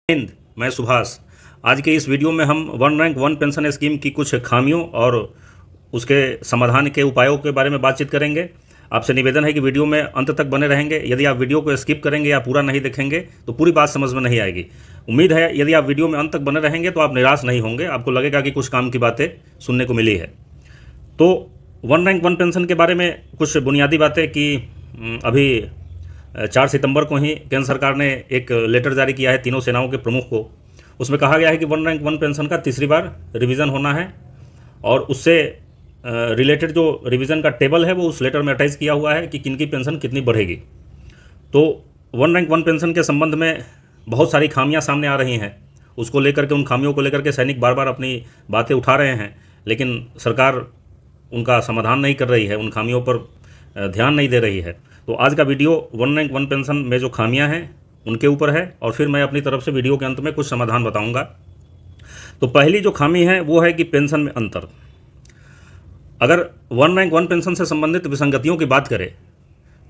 हिंद, मैं सुभाष। आज के इस वीडियो में हम one rank one pension scheme की कुछ खामियों और उसके समाधान के उपायों के बारे में बातचीत करेंगे। आपसे निवेदन है कि वीडियो में अंत तक बने रहेंगे। यदि आप वीडियो को स्किप करेंगे या पूरा नहीं देखेंगे तो पूरी बात समझ में नहीं आएगी। उम्मीद है यदि आप वीडियो में अंत तक बने रहेंगे तो आप निराश नहीं होंगे, आपको लगेगा कि कुछ काम की बातें सुनने को मिली है। तो वन रैंक वन पेंशन के बारे में कुछ बुनियादी बातें कि अभी 4 सितंबर को ही केंद्र सरकार ने एक लेटर जारी किया है तीनों सेनाओं के प्रमुख को। उसमें कहा गया है कि वन रैंक वन पेंशन का तीसरी बार रिवीजन होना है और उससे रिलेटेड जो रिवीजन का टेबल है वो उस लेटर में अटैच किया हुआ है कि किन की पेंशन कितनी बढ़ेगी। तो वन रैंक वन पेंशन के संबंध में बहुत सारी खामियां सामने आ रही हैं। उसको लेकर के, उन खामियों को लेकर के सैनिक बार बार अपनी बातें उठा रहे हैं, लेकिन सरकार उनका समाधान नहीं कर रही है, उन खामियों पर ध्यान नहीं दे रही है। तो आज का video one rank one pension में जो खामियां हैं उनके ऊपर है और फिर मैं अपनी तरफ से वीडियो के अंत में कुछ समाधान बताऊंगा। तो पहली जो खामी है वो है कि पेंशन में अंतर। अगर वन रैंक वन पेंशन से संबंधित विसंगतियों की बात करें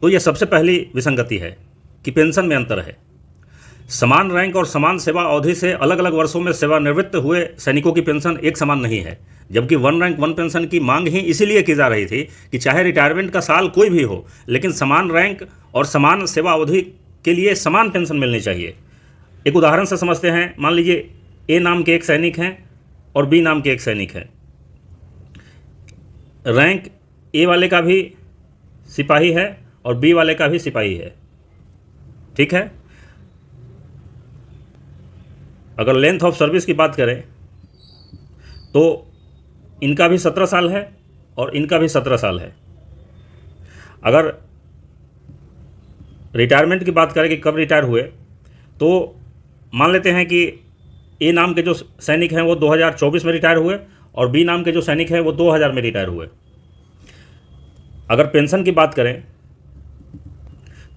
तो यह सबसे पहली विसंगति है कि पेंशन में अंतर है। समान रैंक और समान सेवा अवधि से अलग अलग वर्षों में सेवानिवृत्त हुए सैनिकों की पेंशन एक समान नहीं है, जबकि वन रैंक वन पेंशन की मांग ही इसीलिए की जा रही थी कि चाहे रिटायरमेंट का साल कोई भी हो, लेकिन समान रैंक और समान सेवा अवधि के लिए समान पेंशन मिलनी चाहिए। एक उदाहरण से समझते हैं। मान लीजिए ए नाम के एक सैनिक हैं और बी नाम के एक सैनिक हैं। रैंक ए वाले का भी सिपाही है और बी वाले का भी सिपाही है, ठीक है। अगर लेंथ ऑफ सर्विस की बात करें तो इनका भी 17 साल है और इनका भी 17 साल है। अगर रिटायरमेंट की बात करें कि कब रिटायर हुए, तो मान लेते हैं कि ए नाम के जो सैनिक हैं वो 2024 में रिटायर हुए और बी नाम के जो सैनिक हैं वो 2000 में रिटायर हुए। अगर पेंशन की बात करें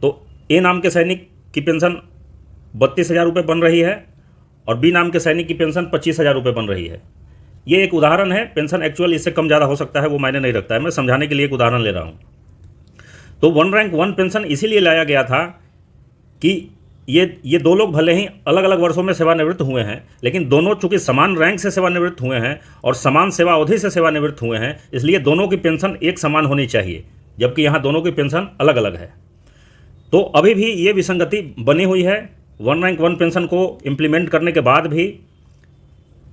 तो ए नाम के सैनिक की पेंशन 32,000 रुपये बन रही है और बी नाम के सैनिक की पेंशन 25,000 रुपये बन रही है। ये एक उदाहरण है, पेंशन एक्चुअल इससे कम ज़्यादा हो सकता है, वो मायने नहीं रखता है, मैं समझाने के लिए एक उदाहरण ले रहा हूँ। तो वन रैंक वन पेंशन इसीलिए लाया गया था कि ये दो लोग भले ही अलग अलग वर्षों में सेवानिवृत्त हुए हैं, लेकिन दोनों चूंकि समान रैंक से सेवानिवृत्त हुए हैं और समान सेवा अवधि से सेवानिवृत्त हुए हैं, इसलिए दोनों की पेंशन एक समान होनी चाहिए, जबकि यहाँ दोनों की पेंशन अलग अलग है। तो अभी भी ये विसंगति बनी हुई है। वन रैंक वन पेंशन को इम्प्लीमेंट करने के बाद भी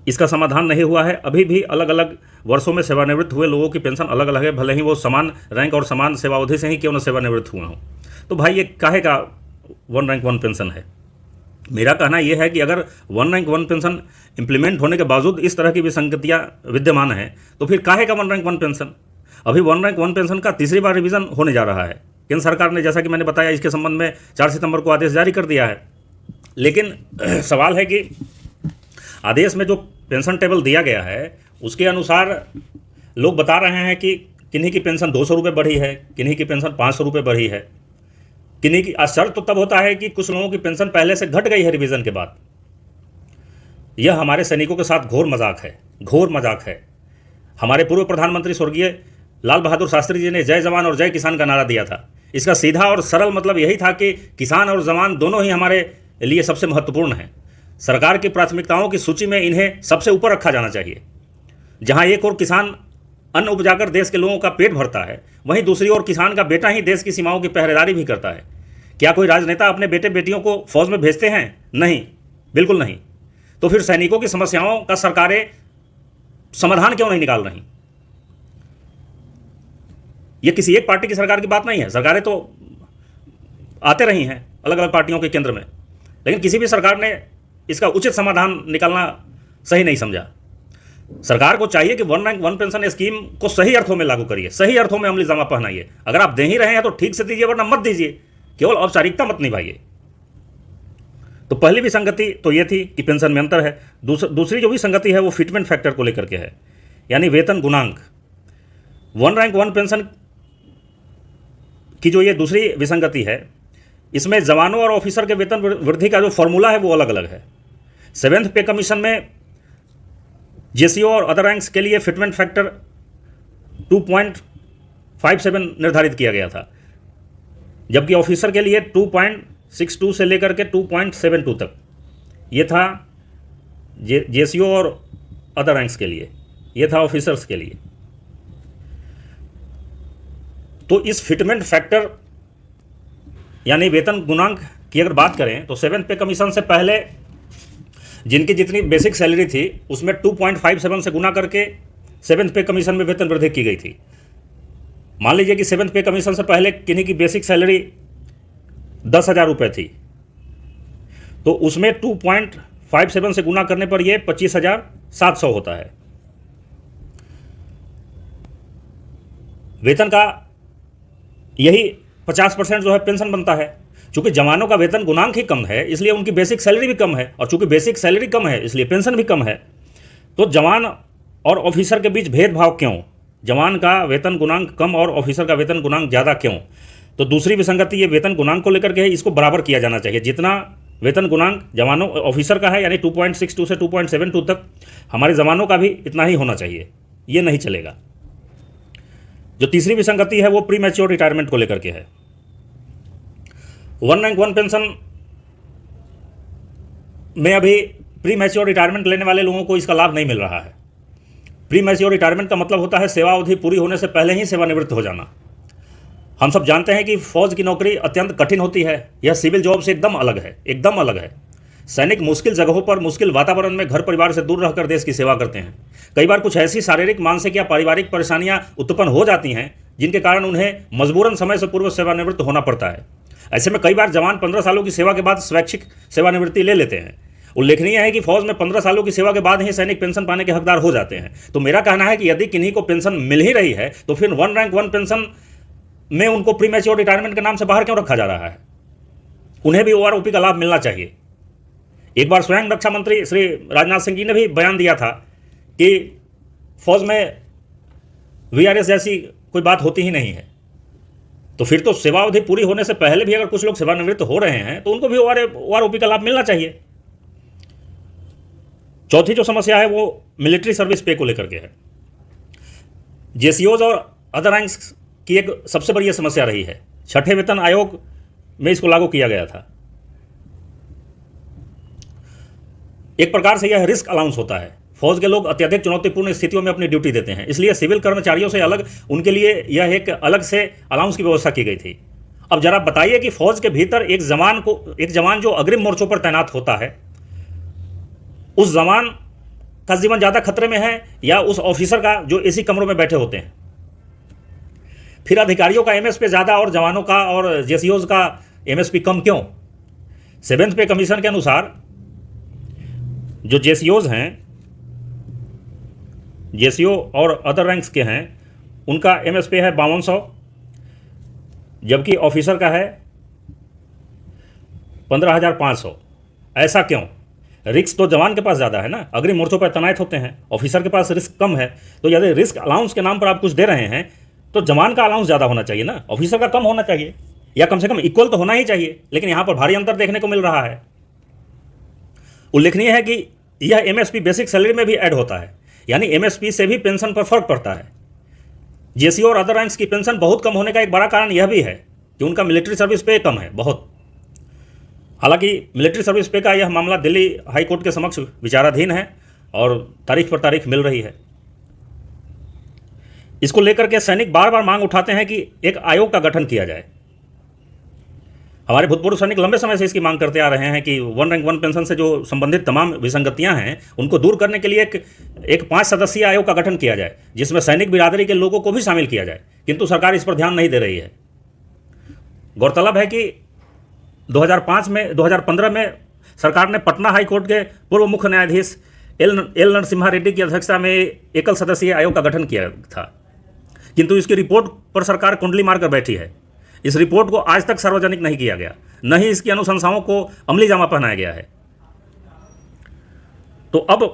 इसका समाधान नहीं हुआ है। अभी भी अलग अलग वर्षों में सेवानिवृत्त हुए लोगों की पेंशन अलग अलग है, भले ही वो समान रैंक और समान सेवा अवधि से ही क्यों न सेवानिवृत्त हुए हों। तो भाई ये काहे का वन रैंक वन पेंशन है? मेरा कहना यह है कि अगर one rank one pension implement होने के बावजूद इस तरह की विसंगतियाँ विद्यमान हैं तो फिर काहे का वन रैंक वन पेंशन? अभी वन रैंक वन पेंशन का तीसरी बार रिवीजन होने जा रहा है। केंद्र सरकार ने, जैसा कि मैंने बताया, इसके संबंध में 4 सितंबर को आदेश जारी कर दिया है। लेकिन सवाल है कि आदेश में जो पेंशन टेबल दिया गया है उसके अनुसार लोग बता रहे हैं कि किन्हीं की पेंशन 200 रुपये बढ़ी है, किन्हीं की पेंशन 500 रुपये बढ़ी है, किन्हीं की असर तो तब होता है कि कुछ लोगों की पेंशन पहले से घट गई है रिवीजन के बाद। यह हमारे सैनिकों के साथ घोर मजाक है, घोर मजाक है। हमारे पूर्व प्रधानमंत्री स्वर्गीय लाल बहादुर शास्त्री जी ने जय जवान और जय किसान का नारा दिया था। इसका सीधा और सरल मतलब यही था कि किसान और जवान दोनों ही हमारे लिए सबसे महत्वपूर्ण हैं। सरकार की प्राथमिकताओं की सूची में इन्हें सबसे ऊपर रखा जाना चाहिए। जहां एक ओर किसान अन्न उपजाकर देश के लोगों का पेट भरता है, वहीं दूसरी ओर किसान का बेटा ही देश की सीमाओं की पहरेदारी भी करता है। क्या कोई राजनेता अपने बेटे बेटियों को फौज में भेजते हैं? नहीं, बिल्कुल नहीं। तो फिर सैनिकों की समस्याओं का सरकारें समाधान क्यों नहीं निकाल रही? यह किसी एक पार्टी की सरकार की बात नहीं है। सरकारें तो आते रही हैं अलग अलग पार्टियों के केंद्र में, लेकिन किसी भी सरकार ने इसका उचित समाधान निकालना सही नहीं समझा। सरकार को चाहिए कि one rank one pension scheme को सही अर्थों में लागू करिए, सही अर्थों में अमली जामा पहनाइए। अगर आप दे ही रहे हैं तो ठीक से दीजिए, वरना मत दीजिए, केवल औपचारिकता मत निभाइए। तो पहली विसंगति तो ये थी कि पेंशन में अंतर है। दूसरी जो विसंगति है वो फिटमेंट फैक्टर को लेकर के है, यानी वेतन गुणांक। वन रैंक वन पेंशन की जो ये दूसरी विसंगति है, इसमें जवानों और ऑफिसर के वेतन वृद्धि का जो फॉर्मूला है वो अलग अलग है। 7th पे कमीशन में जेसीओ और अदर रैंक्स के लिए फिटमेंट फैक्टर 2.57 निर्धारित किया गया था, जबकि ऑफिसर के लिए 2.62 से लेकर के 2.72 तक। ये था जेसीओ और अदर रैंक्स के लिए, ये था ऑफिसर्स के लिए। तो इस फिटमेंट फैक्टर यानी वेतन गुणांक की अगर बात करें तो 7th पे कमीशन से पहले जिनकी जितनी बेसिक सैलरी थी उसमें 2.57 से गुना करके 7th पे कमीशन में वेतन वृद्धि की गई थी। मान लीजिए कि 7th पे कमीशन से पहले किन्हीं की बेसिक सैलरी 10,000 रुपये थी, तो उसमें 2.57 से गुना करने पर यह 25,700 होता है। वेतन का यही 50% जो है पेंशन बनता है। चूंकि जवानों का वेतन गुणांक ही कम है इसलिए उनकी बेसिक सैलरी भी कम है, और चूंकि बेसिक सैलरी कम है इसलिए पेंशन भी कम है। तो जवान और ऑफिसर के बीच भेदभाव क्यों? जवान का वेतन गुणांक कम और ऑफिसर का वेतन गुणांक ज़्यादा क्यों? तो दूसरी विसंगति ये वेतन गुणांक को लेकर के है, इसको बराबर किया जाना चाहिए। जितना वेतन गुणांक जवानों ऑफिसर का है यानी 2.62 से 2.72 तक हमारे जवानों का भी इतना ही होना चाहिए, ये नहीं चलेगा। जो तीसरी विसंगति है वो प्री मैच्योर रिटायरमेंट को लेकर के है। 1 रैंक 1 पेंशन में अभी प्री मैच्योर रिटायरमेंट लेने वाले लोगों को इसका लाभ नहीं मिल रहा है। प्री मैच्योर रिटायरमेंट का मतलब होता है सेवा अवधि पूरी होने से पहले ही सेवानिवृत्त हो जाना। हम सब जानते हैं कि फौज की नौकरी अत्यंत कठिन होती है, यह सिविल जॉब से एकदम अलग है, एकदम अलग है। सैनिक मुश्किल जगहों पर मुश्किल वातावरण में घर परिवार से दूर रहकर देश की सेवा करते हैं। कई बार कुछ ऐसी शारीरिक, मानसिक या पारिवारिक परेशानियां उत्पन्न हो जाती हैं जिनके कारण उन्हें मजबूरन समय से पूर्व सेवानिवृत्त होना पड़ता है। ऐसे में कई बार जवान 15 सालों की सेवा के बाद स्वैच्छिक सेवानिवृत्ति ले लेते हैं। उल्लेखनीय है कि फौज में 15 सालों की सेवा के बाद ही सैनिक पेंशन पाने के हकदार हो जाते हैं। तो मेरा कहना है कि यदि किन्हीं को पेंशन मिल ही रही है तो फिर 1 रैंक 1 पेंशन में उनको प्री मैच्योर रिटायरमेंट के नाम से बाहर क्यों रखा जा रहा है? उन्हें भी ओआरओपी का लाभ मिलना चाहिए। एक बार स्वयं रक्षा मंत्री श्री राजनाथ सिंह जी ने भी बयान दिया था कि फौज में वीआरएस जैसी कोई बात होती ही नहीं है। तो फिर तो सेवावधि पूरी होने से पहले भी अगर कुछ लोग सेवानिवृत्त हो रहे हैं तो उनको भी ओआरओपी का लाभ मिलना चाहिए। चौथी जो समस्या है वो मिलिट्री सर्विस पे को लेकर के है। जेसीओज और अदर रैंक्स की एक सबसे बड़ी समस्या रही है। 6ठे वेतन आयोग में इसको लागू किया गया था। एक प्रकार से यह रिस्क अलाउंस होता है। फौज के लोग अत्यधिक चुनौतीपूर्ण स्थितियों में अपनी ड्यूटी देते हैं, इसलिए सिविल कर्मचारियों से अलग उनके लिए यह एक अलग से अलाउंस की व्यवस्था की गई थी। अब जरा बताइए कि फौज के भीतर एक जवान जो अग्रिम मोर्चों पर तैनात होता है, उस जवान का जीवन ज़्यादा खतरे में है या उस ऑफिसर का जो एसी कमरों में बैठे होते हैं? फिर अधिकारियों का एमएसपी ज़्यादा और जवानों का और जेसीओज का एमएसपी कम क्यों? 7th पे कमीशन के अनुसार जो जेसीओज हैं, जेसीओ और अदर रैंक्स के हैं, उनका एमएसपी है 5200, जबकि ऑफिसर का है 15,500। ऐसा क्यों? रिस्क तो जवान के पास ज़्यादा है ना, अग्रिम मोर्चों पर तैनात होते हैं, ऑफिसर के पास रिस्क कम है। तो यदि रिस्क अलाउंस के नाम पर आप कुछ दे रहे हैं तो जवान का अलाउंस ज़्यादा होना चाहिए ना, ऑफिसर का कम होना चाहिए, या कम से कम इक्वल तो होना ही चाहिए। लेकिन यहाँ पर भारी अंतर देखने को मिल रहा है। उल्लेखनीय है कि यह एमएसपी बेसिक सैलरी में भी ऐड होता है, यानी एमएसपी से भी पेंशन पर फर्क पड़ता है। जेसीओ और अदर रैंक्स की पेंशन बहुत कम होने का एक बड़ा कारण यह भी है कि उनका मिलिट्री सर्विस पे कम है, बहुत। हालांकि मिलिट्री सर्विस पे का यह मामला दिल्ली हाई कोर्ट के समक्ष विचाराधीन है और तारीख पर तारीख मिल रही है। इसको लेकर के सैनिक बार बार मांग उठाते हैं कि एक आयोग का गठन किया जाए। हमारे भूतपूर्व सैनिक लंबे समय से इसकी मांग करते आ रहे हैं कि 1 रैंक 1 पेंशन से जो संबंधित तमाम विसंगतियां हैं उनको दूर करने के लिए एक 5 सदस्यीय आयोग का गठन किया जाए, जिसमें सैनिक बिरादरी के लोगों को भी शामिल किया जाए। किंतु सरकार इस पर ध्यान नहीं दे रही है। गौरतलब है कि 2015 में सरकार ने पटना हाई कोर्ट के पूर्व मुख्य न्यायाधीश एल नरसिम्हा रेड्डी की अध्यक्षता में एकल सदस्यीय आयोग का गठन किया था, किंतु इसकी रिपोर्ट पर सरकार कुंडली मारकर बैठी है। इस रिपोर्ट को आज तक सार्वजनिक नहीं किया गया, न ही इसकी अनुशंसाओं को अमली जामा पहनाया गया है। तो अब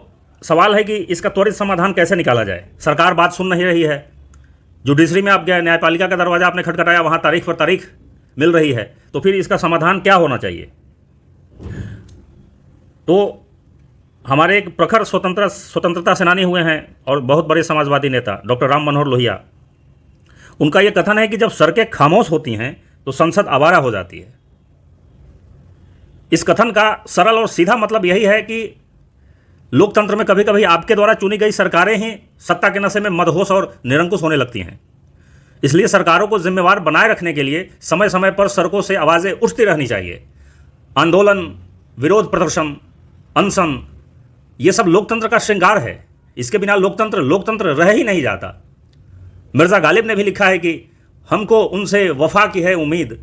सवाल है कि इसका त्वरित समाधान कैसे निकाला जाए। सरकार बात सुन नहीं रही है। जुडिशरी में आप गए, न्यायपालिका का दरवाजा आपने खटखटाया, वहाँ तारीख पर तारीख मिल रही है। तो फिर इसका समाधान क्या होना चाहिए? तो हमारे एक प्रखर स्वतंत्रता सेनानी हुए हैं और बहुत बड़े समाजवादी नेता डॉक्टर राम मनोहर लोहिया, उनका यह कथन है कि जब सड़कें खामोश होती हैं तो संसद आवारा हो जाती है। इस कथन का सरल और सीधा मतलब यही है कि लोकतंत्र में कभी कभी आपके द्वारा चुनी गई सरकारें ही सत्ता के नशे में मदहोश और निरंकुश होने लगती हैं। इसलिए सरकारों को जिम्मेवार बनाए रखने के लिए समय समय पर सड़कों से आवाज़ें उठती रहनी चाहिए। आंदोलन, विरोध प्रदर्शन, अनशन, ये सब लोकतंत्र का श्रृंगार है। इसके बिना लोकतंत्र रह ही नहीं जाता। मिर्ज़ा गालिब ने भी लिखा है कि हमको उनसे वफा की है उम्मीद,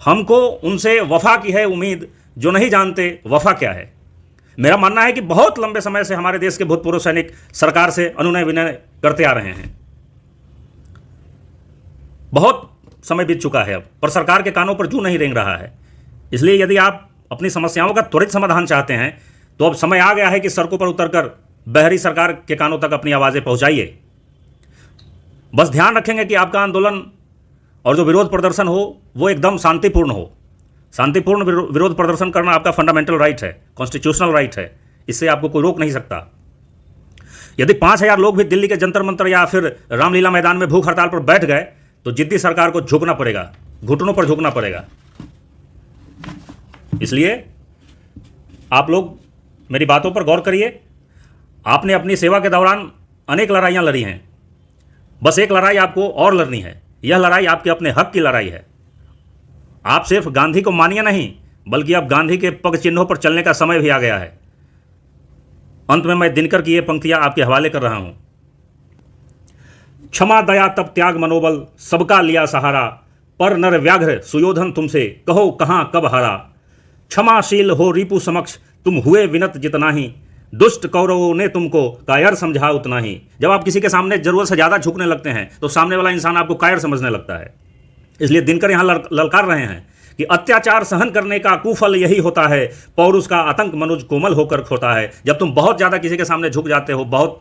हमको उनसे वफा की है उम्मीद, जो नहीं जानते वफा क्या है। मेरा मानना है कि बहुत लंबे समय से हमारे देश के भूतपूर्व सैनिक सरकार से अनुनय विनय करते आ रहे हैं। बहुत समय बीत चुका है अब, पर सरकार के कानों पर जूं नहीं रेंग रहा है। इसलिए यदि आप अपनी समस्याओं का त्वरित समाधान चाहते हैं तो अब समय आ गया है कि सड़कों पर उतरकर बहरी सरकार के कानों तक अपनी आवाज़ें पहुंचाइए। बस ध्यान रखेंगे कि आपका आंदोलन और जो विरोध प्रदर्शन हो वो एकदम शांतिपूर्ण हो। शांतिपूर्ण विरोध प्रदर्शन करना आपका फंडामेंटल राइट है, कॉन्स्टिट्यूशनल राइट है। इससे आपको कोई रोक नहीं सकता। यदि 5000 लोग भी दिल्ली के जंतर मंतर या फिर रामलीला मैदान में भूख हड़ताल पर बैठ गए तो जिद्दी सरकार को झुकना पड़ेगा, घुटनों पर झुकना पड़ेगा। इसलिए आप लोग मेरी बातों पर गौर करिए। आपने अपनी सेवा के दौरान अनेक लड़ाइयां लड़ी हैं, बस एक लड़ाई आपको और लड़नी है। यह लड़ाई आपके अपने हक की लड़ाई है। आप सिर्फ गांधी को मानिए नहीं, बल्कि अब गांधी के पग चिन्हों पर चलने का समय भी आ गया है। अंत में मैं दिनकर की ये पंक्तियां आपके हवाले कर रहा हूं। क्षमा दया तब त्याग मनोबल, सबका लिया सहारा, पर नर व्याघ्र सुयोधन तुमसे, कहो कहां कब हारा। क्षमाशील हो रिपु समक्ष, तुम हुए विनत जितना ही, दुष्ट कौरवों ने तुमको कायर समझा उतना ही। जब आप किसी के सामने जरूरत से ज़्यादा झुकने लगते हैं तो सामने वाला इंसान आपको कायर समझने लगता है। इसलिए दिनकर यहाँ ललकार रहे हैं कि अत्याचार सहन करने का कुफल यही होता है, पौरुष का आतंक मनुज कोमल होकर खोता है। जब तुम बहुत ज़्यादा किसी के सामने झुक जाते हो, बहुत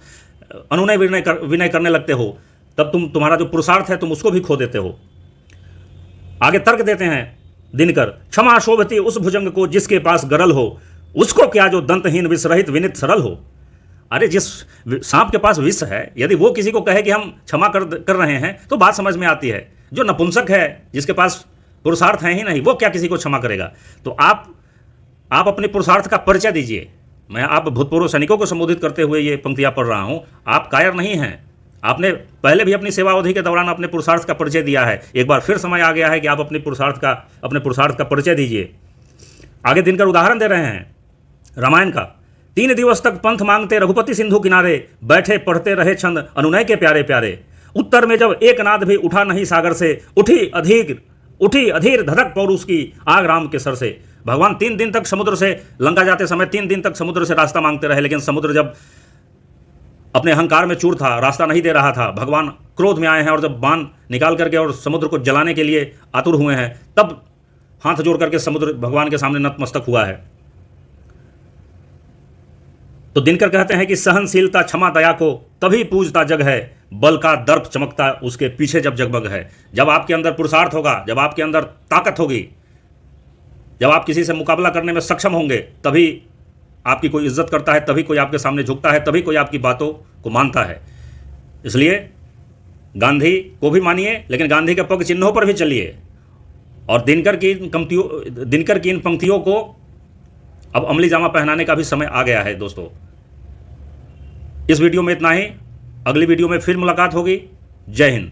अनुनय विनय करने लगते हो, तब तुम्हारा जो पुरुषार्थ है तुम उसको भी खो देते हो। आगे तर्क देते हैं दिनकर, क्षमा शोभती उस भुजंग को जिसके पास गरल हो, उसको क्या जो दंतहीन विष रहित विनित सरल हो। अरे जिस सांप के पास विष है, यदि वो किसी को कहे कि हम क्षमा कर रहे हैं तो बात समझ में आती है। जो नपुंसक है, जिसके पास पुरुषार्थ है ही नहीं, वो क्या किसी को क्षमा करेगा। तो आप अपने पुरुषार्थ का परिचय दीजिए। मैं आप भूतपूर्व सैनिकों को संबोधित करते हुए ये पंक्तियां पढ़ रहा हूं। आप कायर नहीं हैं। आपने पहले भी अपनी सेवा अवधि के दौरान अपने पुरुषार्थ का परिचय दिया है। एक बार फिर समय आ गया है कि आप अपने पुरुषार्थ का परिचय दीजिए। आगे दिनकर उदाहरण दे रहे हैं रामायण का। 3 दिवस तक पंथ मांगते रघुपति सिंधु किनारे, बैठे पढ़ते रहे छंद अनुनय के प्यारे प्यारे। उत्तर में जब एक नाद भी उठा नहीं सागर से, उठी अधीर धधक पौरुष की आग राम के सर से। भगवान 3 दिन तक समुद्र से, लंका जाते समय 3 दिन तक समुद्र से रास्ता मांगते रहे, लेकिन समुद्र जब अपने अहंकार में चूर था, रास्ता नहीं दे रहा था, भगवान क्रोध में आए हैं और जब बाण निकाल करके और समुद्र को जलाने के लिए आतुर हुए हैं, तब हाथ जोड़ करके समुद्र भगवान के सामने नतमस्तक हुआ है। तो दिनकर कहते हैं कि सहनशीलता क्षमा दया को तभी पूजता जग है, बल का दर्प चमकता उसके पीछे जब जगमग है। जब आपके अंदर पुरुषार्थ होगा, जब आपके अंदर ताकत होगी, जब आप किसी से मुकाबला करने में सक्षम होंगे, तभी आपकी कोई इज्जत करता है, तभी कोई आपके सामने झुकता है, तभी कोई आपकी बातों को मानता है। इसलिए गांधी को भी मानिए, लेकिन गांधी के पग चिन्हों पर भी चलिए। और दिनकर की इन पंक्तियों को अब अमली जामा पहनाने का भी समय आ गया है। दोस्तों, इस वीडियो में इतना ही। अगली वीडियो में फिर मुलाकात होगी। जय हिंद।